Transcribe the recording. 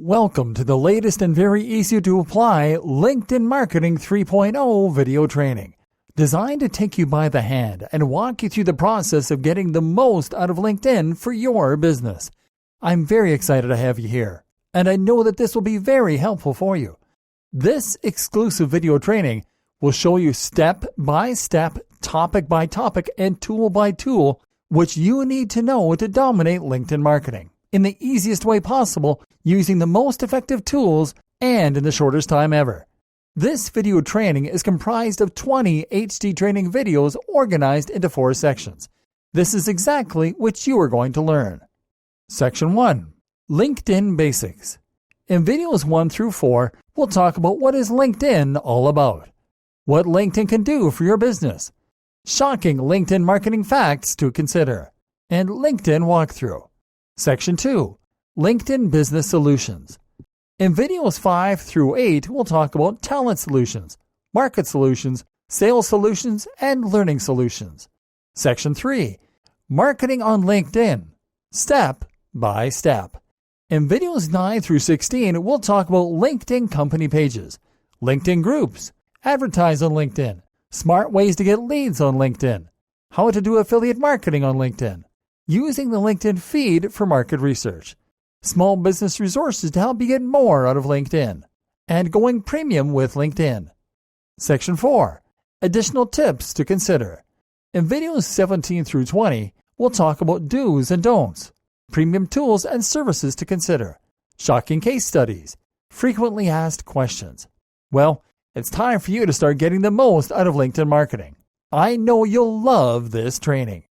Welcome to the latest and very easy to apply LinkedIn Marketing 3.0 video training, designed to take you by the hand and walk you through the process of getting the most out of LinkedIn for your business. I'm very excited to have you here, and I know that this will be very helpful for you. This exclusive video training will show you step by step, topic by topic, and tool by tool, which you need to know to dominate LinkedIn marketing in the easiest way possible, using the most effective tools and in the shortest time ever. This video training is comprised of 20 HD training videos organized into 4 sections. This is exactly what you are going to learn. Section 1. LinkedIn Basics. In videos 1 through 4, we'll talk about what is LinkedIn all about, what LinkedIn can do for your business, shocking LinkedIn marketing facts to consider, and LinkedIn walkthrough. Section 2. LinkedIn Business Solutions. In videos 5 through 8, we'll talk about talent solutions, market solutions, sales solutions, and learning solutions. Section 3. Marketing on LinkedIn, step by step. In videos 9 through 16, we'll talk about LinkedIn company pages, LinkedIn groups, advertise on LinkedIn, smart ways to get leads on LinkedIn, how to do affiliate marketing on LinkedIn, using the LinkedIn feed for market research, small business resources to help you get more out of LinkedIn, and going premium with LinkedIn. Section 4. Additional tips to consider. In videos 17 through 20, we'll talk about do's and don'ts, premium tools and services to consider, shocking case studies, frequently asked questions. Well, it's time for you to start getting the most out of LinkedIn marketing. I know you'll love this training.